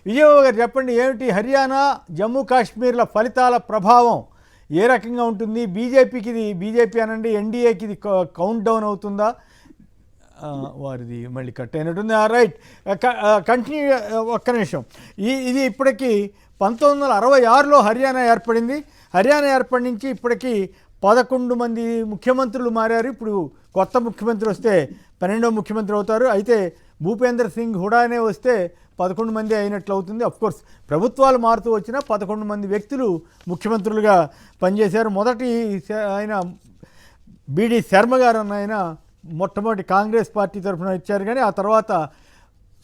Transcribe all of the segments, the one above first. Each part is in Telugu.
విజయబాబు గారు చెప్పండి, ఏమిటి హర్యానా జమ్మూ కాశ్మీర్ల ఫలితాల ప్రభావం ఏ రకంగా ఉంటుంది? బీజేపీ అనండి, ఎన్డీఏకి ఇది కౌంట్ డౌన్ అవుతుందా? వారిది మళ్ళీ కట్ అయినట్టుంది. Right, continue. ఒక్క నిమిషం. ఇది ఇప్పటికీ 1966లో హర్యానా ఏర్పడింది. హర్యానా ఏర్పడి నుంచి ఇప్పటికీ 11 మంది ముఖ్యమంత్రులు మారారు. ఇప్పుడు కొత్త ముఖ్యమంత్రి వస్తే 12వ ముఖ్యమంత్రి అవుతారు. అయితే భూపేందర్ సింగ్ హుడానే వస్తే 11 మంది అయినట్లు అవుతుంది. అఫ్కోర్స్ ప్రభుత్వాలు మారుతూ వచ్చినా 11 మంది వ్యక్తులు ముఖ్యమంత్రులుగా పనిచేశారు. మొదటి ఆయన బిడి శర్మ గారు అన్న ఆయన మొట్టమొదటి కాంగ్రెస్ పార్టీ తరఫున ఇచ్చారు. కానీ ఆ తర్వాత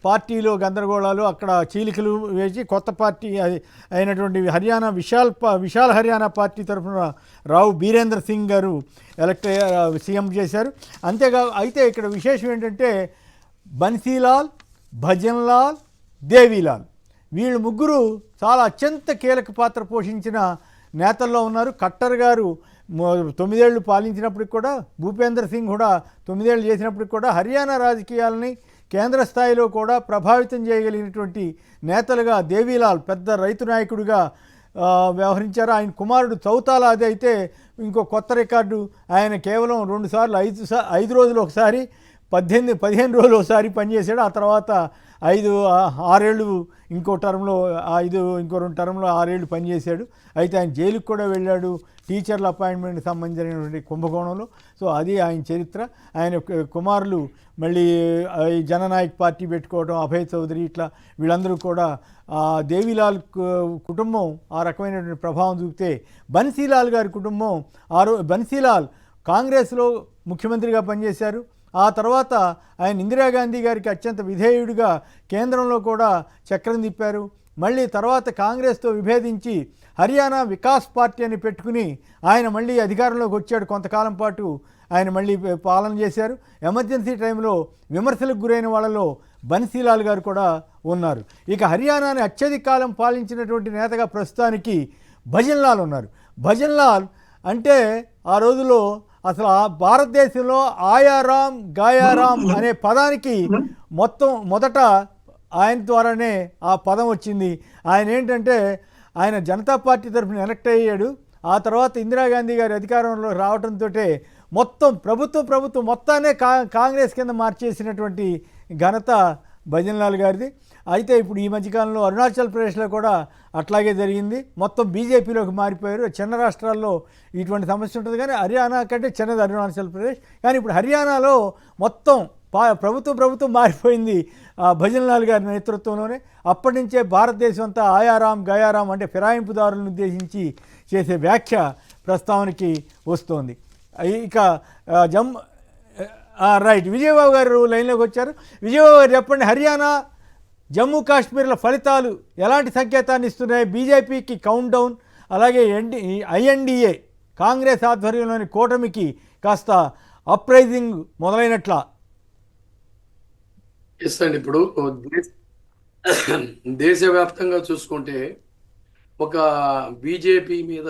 పార్టీలో గందరగోళాలు, అక్కడ చీలికలు వేసి కొత్త పార్టీ అయినటువంటి హర్యానా విశాల్ హర్యానా పార్టీ తరఫున రావు బీరేంద్ర సింగ్ గారు ఎలక్ట్ సీఎం చేశారు. అయితే ఇక్కడ విశేషం ఏంటంటే బన్సీలాల్, భజన్లాల్, దేవీలాల్ వీళ్ళు ముగ్గురు చాలా అత్యంత కీలక పాత్ర పోషించిన నేతల్లో ఉన్నారు. ఖట్టర్ గారు 9 ఏళ్ళు పాలించినప్పటికి కూడా, భూపేందర్ సింగ్ కూడా 9 ఏళ్ళు చేసినప్పటికి కూడా హర్యానా రాజకీయాలని కేంద్ర స్థాయిలో కూడా ప్రభావితం చేయగలిగినటువంటి నేతలుగా దేవీలాల్ పెద్ద రైతు నాయకుడిగా వ్యవహరించారు. ఆయన కుమారుడు చౌతాలా అది అయితే ఇంకో కొత్త రికార్డు. ఆయన కేవలం 2 సార్లు 5 రోజులు ఒకసారి, 15 రోజులు ఒకసారి పనిచేశాడు. ఆ తర్వాత 6 ఏళ్ళు ఇంకో టర్మ్లో, ఇంకో 2 టర్మ్లో 6 ఏళ్ళు పనిచేశాడు. అయితే ఆయన జైలుకు కూడా వెళ్ళాడు టీచర్ల అపాయింట్మెంట్కి సంబంధించినటువంటి కుంభకోణంలో. సో అది ఆయన చరిత్ర. ఆయన కుమారులు మళ్ళీ జననాయక్ పార్టీ పెట్టుకోవడం, అభయ్ చౌదరి, ఇట్లా వీళ్ళందరూ కూడా దేవీలాల్ కుటుంబం ఆ రకమైనటువంటి ప్రభావం చూపితే, బన్సీలాల్ గారి కుటుంబం బన్సీలాల్ కాంగ్రెస్లో ముఖ్యమంత్రిగా పనిచేశారు. ఆ తర్వాత ఆయన ఇందిరాగాంధీ గారికి అత్యంత విధేయుడిగా కేంద్రంలో కూడా చక్రం తిప్పారు. మళ్ళీ తర్వాత కాంగ్రెస్తో విభేదించి హర్యానా వికాస్ పార్టీ అని పెట్టుకుని ఆయన మళ్ళీ అధికారంలోకి వచ్చాడు. కొంతకాలం పాటు ఆయన మళ్ళీ పాలన చేశారు. ఎమర్జెన్సీ టైంలో విమర్శలకు గురైన వాళ్ళలో బన్సీలాల్ గారు కూడా ఉన్నారు. ఇక హర్యానాని అత్యధిక కాలం పాలించినటువంటి నేతగా ప్రస్తుతానికి భజన్లాల్ ఉన్నారు. భజన్లాల్ అంటే ఆ రోజుల్లో అసలు భారతదేశంలో ఆయారాం గాయారాం అనే పదానికి మొదట ఆయన ద్వారానే ఆ పదం వచ్చింది. ఆయన ఏంటంటే ఆయన జనతా పార్టీ తరఫున ఎలక్ట్ అయ్యాడు. ఆ తర్వాత ఇందిరాగాంధీ గారి అధికారంలో రావడంతో మొత్తం ప్రభుత్వం మొత్తాన్నే కాంగ్రెస్ కింద మార్చేసినటువంటి ఘనత భజన్లాల్ గారిది. అయితే ఇప్పుడు ఈ మధ్యకాలంలో అరుణాచల్ ప్రదేశ్లో కూడా అట్లాగే జరిగింది. మొత్తం బీజేపీలోకి మారిపోయారు. చిన్న రాష్ట్రాల్లో ఇటువంటి సమస్య ఉంటుంది, కానీ హర్యానా కంటే చిన్నది అరుణాచల్ ప్రదేశ్. కానీ ఇప్పుడు హర్యానాలో మొత్తం ప్రభుత్వం మారిపోయింది భజన్లాల్ గారి నేతృత్వంలోనే. అప్పటి నుంచే భారతదేశం అంతా ఆయారాం గయారాం అంటే ఫిరాయింపుదారులను ఉద్దేశించి చేసే వ్యాఖ్య ప్రస్తావనకి వస్తోంది. ఇక రైట్, విజయబాబు గారు లైన్లోకి వచ్చారు. విజయబాబు గారు చెప్పండి, హర్యానా జమ్మూ కాశ్మీర్ల ఫలితాలు ఎలాంటి సంకేతాన్ని ఇస్తున్నాయి? బీజేపీకి కౌంట్ డౌన్, అలాగే ఐఎన్డీఏ కాంగ్రెస్ ఆధ్వర్యంలోని కూటమికి కాస్త అప్రైజింగ్ మొదలైనట్లా? అండి, ఇప్పుడు దేశవ్యాప్తంగా చూసుకుంటే ఒక బీజేపీ మీద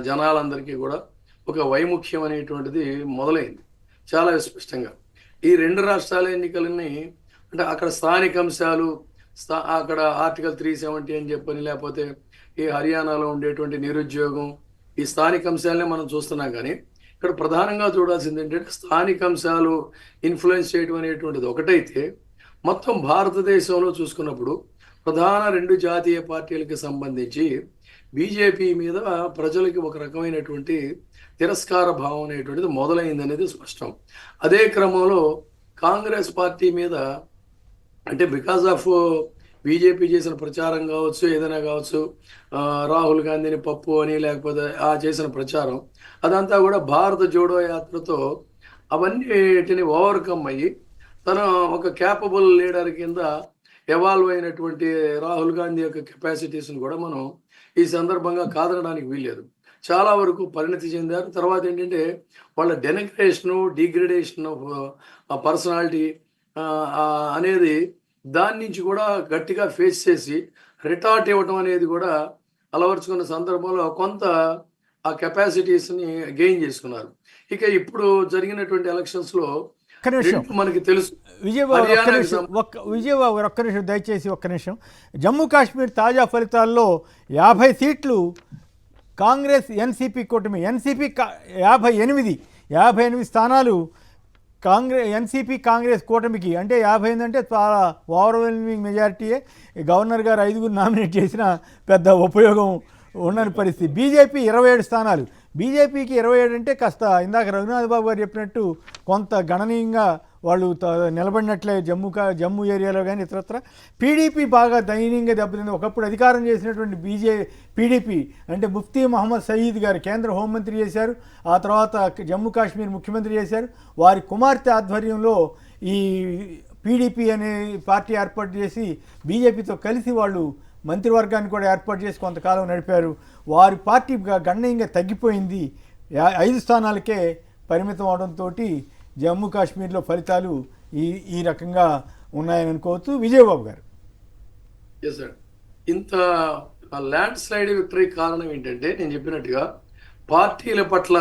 జనాలందరికీ కూడా ఒక వైముఖ్యం అనేటువంటిది మొదలైంది చాలా స్పష్టంగా. ఈ 2 రాష్ట్రాల ఎన్నికలని అంటే అక్కడ స్థానిక అంశాలు, అక్కడ ఆర్టికల్ 370 అని చెప్పని, లేకపోతే ఈ హర్యానాలో ఉండేటువంటి నిరుద్యోగం, ఈ స్థానిక అంశాలనే మనం చూస్తున్నాం. కానీ ఇక్కడ ప్రధానంగా చూడాల్సింది ఏంటంటే స్థానిక అంశాలు ఇన్ఫ్లుయెన్స్ చేయడం అనేటువంటిది ఒకటైతే, మొత్తం భారతదేశంలో చూసుకున్నప్పుడు ప్రధాన 2 జాతీయ పార్టీలకు సంబంధించి బీజేపీ మీద ప్రజలకి ఒక రకమైనటువంటి తిరస్కార భావం అనేటువంటిది మొదలైంది అనేది స్పష్టం. అదే క్రమంలో కాంగ్రెస్ పార్టీ మీద అంటే బికాస్ ఆఫ్ బీజేపీ చేసిన ప్రచారం కావచ్చు, ఏదైనా కావచ్చు, రాహుల్ గాంధీని పప్పు అని, లేకపోతే చేసిన ప్రచారం అదంతా కూడా భారత జోడో యాత్రతో అవన్నిటిని ఓవర్కమ్ అయ్యి తన ఒక క్యాపబుల్ లీడర్ కింద ఎవాల్వ్ అయినటువంటి రాహుల్ గాంధీ యొక్క కెపాసిటీస్ని కూడా మనం ఈ సందర్భంగా కాదనడానికి వీల్లేదు. చాలా వరకు పరిణతి చెందారు. తర్వాత ఏంటంటే వాళ్ళ డిగ్రేడేషన్ ఆఫ్ పర్సనాలిటీ అనేది దాని నుంచి కూడా గట్టిగా ఫేస్ చేసి రిటార్ట్ ఇవ్వటం అనేది కూడా అలవర్చుకున్న సందర్భంలో కొంత ఆ కెపాసిటీస్ని గెయిన్ చేసుకున్నారు. ఇక ఇప్పుడు జరిగినటువంటి ఎలక్షన్స్లో ఒక్క నిమిషం రెండు మనకి తెలుసు. విజయబాబు ఒక్క హర్యానాకి నిమిషం విజయబాబు గారు ఒక్క నిమిషం దయచేసి ఒక్క నిమిషం. జమ్మూ కాశ్మీర్ తాజా ఫలితాల్లో 50 సీట్లు కాంగ్రెస్ ఎన్సీపీ కూటమి, ఎన్సీపీ 58 స్థానాలు ఎన్సీపీ కాంగ్రెస్ కూటమికి, అంటే 58 అంటే చాలా ఓవర్వెల్మింగ్ మెజారిటీయే. గవర్నర్ గారు 5 నామినేట్ చేసిన పెద్ద ఉపయోగం ఉండని పరిస్థితి. బీజేపీ 27 స్థానాలు, బీజేపీకి 27 అంటే కాస్త ఇందాక రఘునాథ్ బాబు గారు చెప్పినట్టు కొంత గణనీయంగా వాళ్ళు నిలబడినట్లే జమ్మూ ఏరియాలో కానీ ఇతరత్ర. పీడీపీ బాగా దయనీయంగా దెబ్బతింది. ఒకప్పుడు అధికారం చేసినటువంటి పీడీపీ అంటే ముఫ్తీ మహమ్మద్ సయీద్ గారు కేంద్ర హోంమంత్రి చేశారు, ఆ తర్వాత జమ్మూ కాశ్మీర్ ముఖ్యమంత్రి చేశారు. వారి కుమార్తె ఆధ్వర్యంలో ఈ పీడీపీ అనే పార్టీ ఏర్పాటు చేసి బీజేపీతో కలిసి వాళ్ళు మంత్రివర్గాన్ని కూడా ఏర్పాటు చేసి కొంతకాలం నడిపారు. వారి పార్టీ గణనీయంగా తగ్గిపోయింది, 5 స్థానాలకే పరిమితం అవడంతో జమ్మూ కాశ్మీర్లో ఫలితాలు ఈ రకంగా ఉన్నాయని అనుకోవచ్చు. విజయబాబు గారు. ఎస్ సార్, ఇంత ల్యాండ్ స్లైడ్ విక్టరీ కారణం ఏంటంటే నేను చెప్పినట్టుగా పార్టీల పట్ల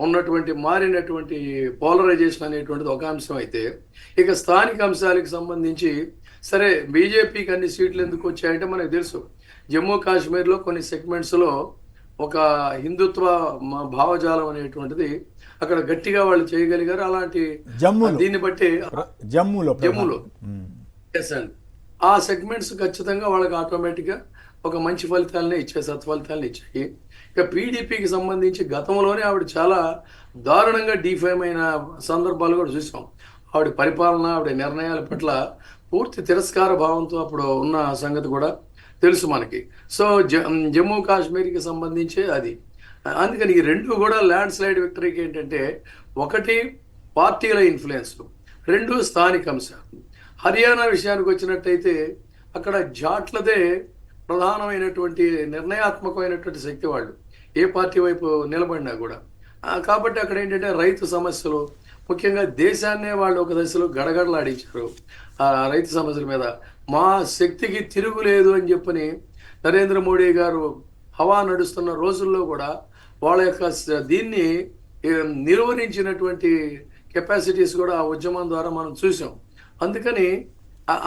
ఉన్నటువంటి మారినటువంటి పోలరైజేషన్ అనేటువంటిది ఒక అంశం అయితే, ఇక స్థానిక అంశాలకు సంబంధించి సరే బీజేపీకి అన్ని సీట్లు ఎందుకు వచ్చాయంటే మనకు తెలుసు. జమ్మూ కాశ్మీర్లో కొన్ని సెగ్మెంట్స్లో ఒక హిందుత్వ భావజాలం అనేటువంటిది అక్కడ గట్టిగా వాళ్ళు చేయగలిగారు. అలాంటి దీన్ని బట్టి జమ్మూలో ఎస్ అండి, ఆ సెగ్మెంట్స్ ఖచ్చితంగా వాళ్ళకి ఆటోమేటిక్గా ఒక మంచి ఫలితాలనే ఇచ్చాయి, సత్ఫలితాలను ఇచ్చాయి. ఇక పీడీపీకి సంబంధించి గతంలోనే ఆవిడ చాలా దారుణంగా డిఫేమ్ అయిన సందర్భాలు కూడా చూసాం. ఆవిడ పరిపాలన, ఆవిడ నిర్ణయాల పట్ల పూర్తి తిరస్కార భావంతో అప్పుడు ఉన్న సంగతి కూడా తెలుసు మనకి. సో జమ్మూ కాశ్మీర్కి సంబంధించి అది, అందుకని ఈ రెండు కూడా ల్యాండ్ స్లైడ్ విక్టరీకి ఏంటంటే, ఒకటి పార్టీల ఇన్ఫ్లుయెన్స్, 2 స్థానిక అంశాలు. హర్యానా విషయానికి వచ్చినట్టయితే అక్కడ జాట్లదే ప్రధానమైనటువంటి నిర్ణయాత్మకమైనటువంటి శక్తి వాళ్ళు, ఏ పార్టీ వైపు నిలబడినా కూడా. కాబట్టి అక్కడ ఏంటంటే రైతు సమస్యలు, ముఖ్యంగా దేశాన్నే వాళ్ళు ఒక దశలో గడగడలాడించారు ఆ రైతు సమస్యల మీద. మా శక్తికి తిరుగులేదు అని చెప్పని నరేంద్ర మోడీ గారు హవా నడుస్తున్న రోజుల్లో కూడా వాళ్ళ యొక్క దీన్ని నిర్వహించినటువంటి కెపాసిటీస్ కూడా ఆ ఉద్యమం ద్వారా మనం చూసాం. అందుకని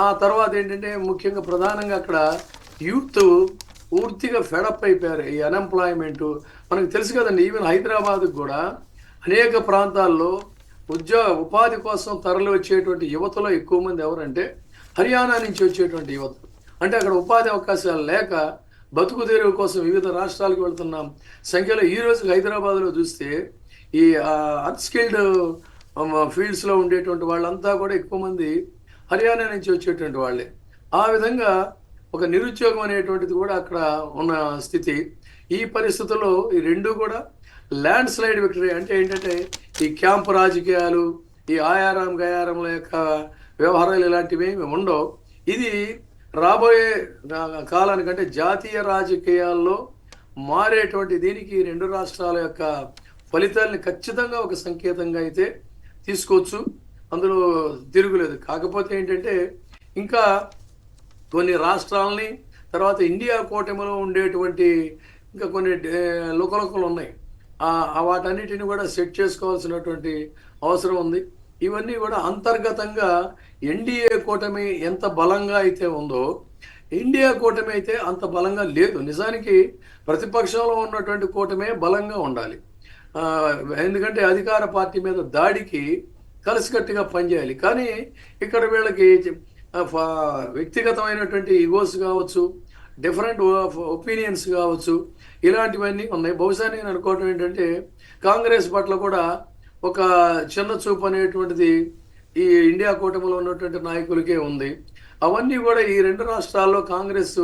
ఆ తర్వాత ఏంటంటే ముఖ్యంగా ప్రధానంగా అక్కడ యూత్ పూర్తిగా ఫెడప్ అయిపోయారు. ఈ అన్ఎంప్లాయ్మెంట్ మనకు తెలుసు కదండి. ఈవెన్ హైదరాబాద్కు కూడా అనేక ప్రాంతాల్లో ఉపాధి కోసం తరలి వచ్చేటువంటి యువతలో ఎక్కువ మంది ఎవరంటే హర్యానా నుంచి వచ్చేటువంటి యువత. అంటే అక్కడ ఉపాధి అవకాశాలు లేక బతుకు తెరువు కోసం వివిధ రాష్ట్రాలకు వెళ్తున్న సంఖ్యలో ఈ రోజు హైదరాబాద్లో చూస్తే ఈ అన్స్కిల్డ్ ఫీల్డ్స్లో ఉండేటువంటి వాళ్ళంతా కూడా ఎక్కువ మంది హర్యానా నుంచి వచ్చేటువంటి వాళ్ళే. ఆ విధంగా ఒక నిరుద్యోగం అనేటువంటిది కూడా అక్కడ ఉన్న స్థితి. ఈ పరిస్థితుల్లో ఈ రెండు కూడా ల్యాండ్ స్లైడ్ విక్టరీ. అంటే ఏంటంటే ఈ క్యాంపు రాజకీయాలు, ఈ ఆయారం గయారంల యొక్క వ్యవహారాలు ఇలాంటివి ఏమి ఉండవు. ఇది రాబోయే కాలానికంటే జాతీయ రాజకీయాల్లో మారేటువంటి దీనికి 2 రాష్ట్రాల యొక్క ఫలితాలని ఖచ్చితంగా ఒక సంకేతంగా అయితే తీసుకోవచ్చు, అందులో తిరుగులేదు. కాకపోతే ఏంటంటే ఇంకా కొన్ని రాష్ట్రాలని, తర్వాత ఇండియా కూటమిలో ఉండేటువంటి ఇంకా కొన్ని లుకలుకలు ఉన్నాయి. వాటన్నిటిని కూడా సెట్ చేసుకోవాల్సినటువంటి అవసరం ఉంది. ఇవన్నీ కూడా అంతర్గతంగా ఎన్డీఏ కూటమి ఎంత బలంగా అయితే ఉందో, ఇండియా కూటమి అయితే అంత బలంగా లేదు. నిజానికి ప్రతిపక్షంలో ఉన్నటువంటి కూటమే బలంగా ఉండాలి. ఎందుకంటే అధికార పార్టీ మీద దాడికి కలిసికట్టుగా పనిచేయాలి. కానీ ఇక్కడ వీళ్ళకి వ్యక్తిగతమైనటువంటి ఈగోస్ కావచ్చు, డిఫరెంట్ ఒపీనియన్స్ కావచ్చు, ఇలాంటివన్నీ ఉన్నాయి. బహుశా నేను అనుకోవటం ఏంటంటే కాంగ్రెస్ పట్ల కూడా ఒక చిన్న చూపు అనేటువంటిది ఈ ఇండియా కూటమిలో ఉన్నటువంటి నాయకులకే ఉంది. అవన్నీ కూడా ఈ 2 రాష్ట్రాల్లో కాంగ్రెస్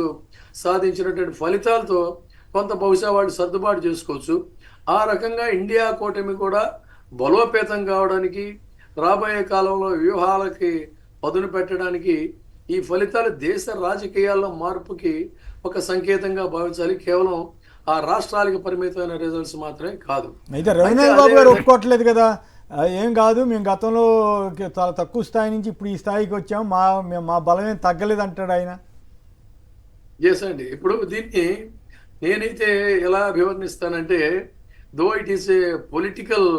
సాధించినటువంటి ఫలితాలతో కొంత బహుశా వాళ్ళు సర్దుబాటు చేసుకోవచ్చు. ఆ రకంగా ఇండియా కూటమి కూడా బలోపేతం కావడానికి, రాబోయే కాలంలో వ్యూహాలకి పదును పెట్టడానికి ఈ ఫలితాలు దేశ రాజకీయాల్లో మార్పుకి ఒక సంకేతంగా భావించాలి. కేవలం ఆ రాష్ట్రాలకు పరిమితమైన రిజల్ట్స్ మాత్రమే కాదు. అయితే రఘునాథ్ బాబు గారు ఒప్పుకోవట్లేదు కదా, ఏం కాదు, మేము గతంలో చాలా తక్కువ స్థాయి నుంచి ఇప్పుడు ఈ స్థాయికి వచ్చాం, మా బలం ఏం తగ్గలేదు అంటాడు ఆయన. చేసండి. ఇప్పుడు దీన్ని నేనైతే ఎలా అభివర్ణిస్తానంటే, though it is a political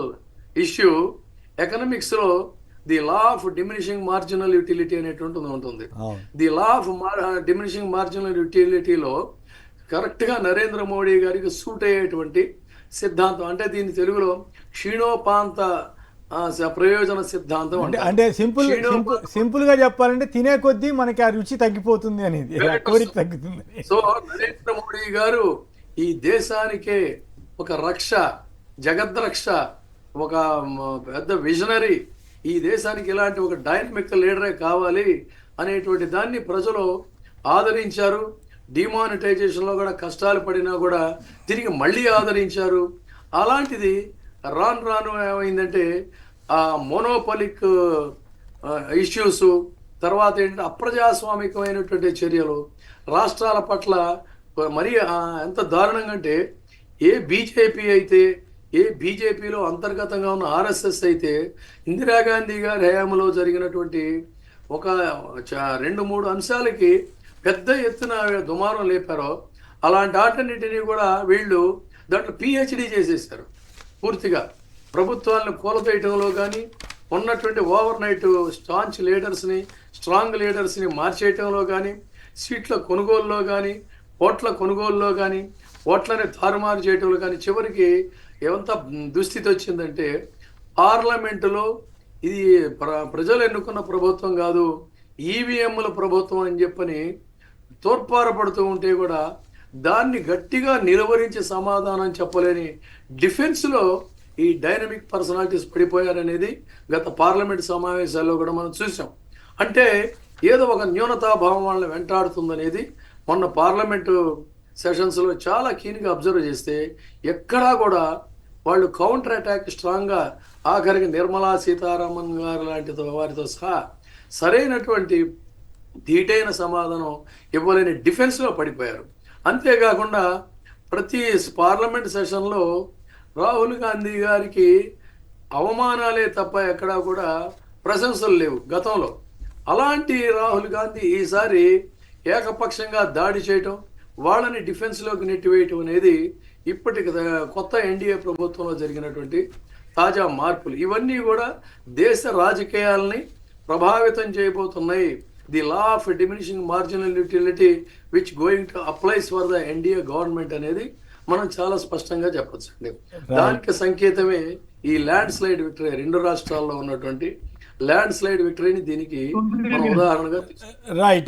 issue, ఎకనామిక్స్లో the law of diminishing marginal utility అనేటువంటిది ఉంటుంది. అవును. The law of diminishing marginal యూటిలిటీలో కరెక్ట్గా నరేంద్ర మోడీ గారికి సూట్ అయ్యేటువంటి సిద్ధాంతం, అంటే దీని తెలుగులో క్షీణోపాంత ప్రయోజన సిద్ధాంతం అంటే అంటారు. అంటే సింపుల్గా చెప్పాలంటే తినే కొద్దీ మనకి ఆ రుచి తగ్గిపోతుంది అనేది, ఆ కోరిక తగ్గుతుంది. సో నరేంద్ర మోడీ గారు ఈ దేశానికే ఒక రక్ష, జగద్రక్ష, ఒక పెద్ద విజనరీ, ఈ దేశానికి ఇలాంటి ఒక డైనమిక్ లీడరే కావాలి అనేటువంటి దాన్ని ప్రజలు ఆదరించారు. డిమానిటైజేషన్లో కూడా కష్టాలు పడినా కూడా తిరిగి మళ్ళీ ఆదరించారు. అలాంటిది రాను రాను ఏమైందంటే ఆ మోనోపలిక్ ఇష్యూస్, తర్వాత ఏంటంటే అప్రజాస్వామికమైనటువంటి చర్యలు రాష్ట్రాల పట్ల మరి ఎంత దారుణంగా అంటే ఏ బీజేపీ అయితే, ఏ బీజేపీలో అంతర్గతంగా ఉన్న ఆర్ఎస్ఎస్ అయితే ఇందిరాగాంధీ గారి హయాంలో జరిగినటువంటి ఒక 2-3 అంశాలకి పెద్ద ఎత్తున దుమారం లేపారో అలాంటి వాటన్నిటినీ కూడా వీళ్ళు దాంట్లో పిహెచ్డి చేసేసారు. పూర్తిగా ప్రభుత్వాలను కూలతేయటంలో కానీ, ఉన్నటువంటి ఓవర్ నైట్ స్ట్రాంగ్ లీడర్స్ని మార్చేయటంలో కానీ, సీట్ల కొనుగోలులో కానీ, ఓట్ల కొనుగోలులో కానీ, ఓట్లని తారుమారు చేయటంలో కానీ, చివరికి ఎంత దుస్థితి వచ్చిందంటే పార్లమెంటులో ఇది ప్రజలు ఎన్నుకున్న ప్రభుత్వం కాదు, ఈవీఎంల ప్రభుత్వం అని చెప్పని తోడ్పారపడుతూ ఉంటే కూడా దాన్ని గట్టిగా నిలువరించి సమాధానం చెప్పలేని డిఫెన్స్లో ఈ డైనమిక్ పర్సనాలిటీస్ పడిపోయారనేది గత పార్లమెంట్ సమావేశాల్లో కూడా మనం చూసాం. అంటే ఏదో ఒక న్యూనతాభావం వాళ్ళని వెంటాడుతుందనేది మొన్న పార్లమెంటు సెషన్స్లో చాలా కీన్గా అబ్జర్వ్ చేస్తే ఎక్కడా కూడా వాళ్ళు కౌంటర్ అటాక్ స్ట్రాంగ్గా, ఆఖరికి నిర్మలా సీతారామన్ గారు లాంటి వారితో సహా సరైనటువంటి ధీటైన సమాధానం ఇవ్వలేని డిఫెన్స్లో పడిపోయారు. అంతేకాకుండా ప్రతి పార్లమెంట్ సెషన్లో రాహుల్ గాంధీ గారికి అవమానాలే తప్ప ఎక్కడా కూడా ప్రశంసలు లేవు గతంలో. అలాంటి రాహుల్ గాంధీ ఈసారి ఏకపక్షంగా దాడి చేయటం, వాళ్ళని డిఫెన్స్లోకి నెట్టివేయటం అనేది ఇప్పటికి కొత్త ఎన్డీఏ ప్రభుత్వంలో జరిగినటువంటి తాజా మార్పులు. ఇవన్నీ కూడా దేశ రాజకీయాలని ప్రభావితం చేయబోతున్నాయి. The law of diminishing marginal utility which going to applies for the NDA government అనేది మనం చాలా స్పష్టంగా చెప్పొచ్చు అండి. దానికి సంకేతమే ఈ ల్యాండ్ స్లైడ్ విక్టరీ, 2 రాష్ట్రాల్లో ఉన్నటువంటి ల్యాండ్ స్లైడ్ విక్టరీని దీనికి మనం ఉదాహరణగా రైట్.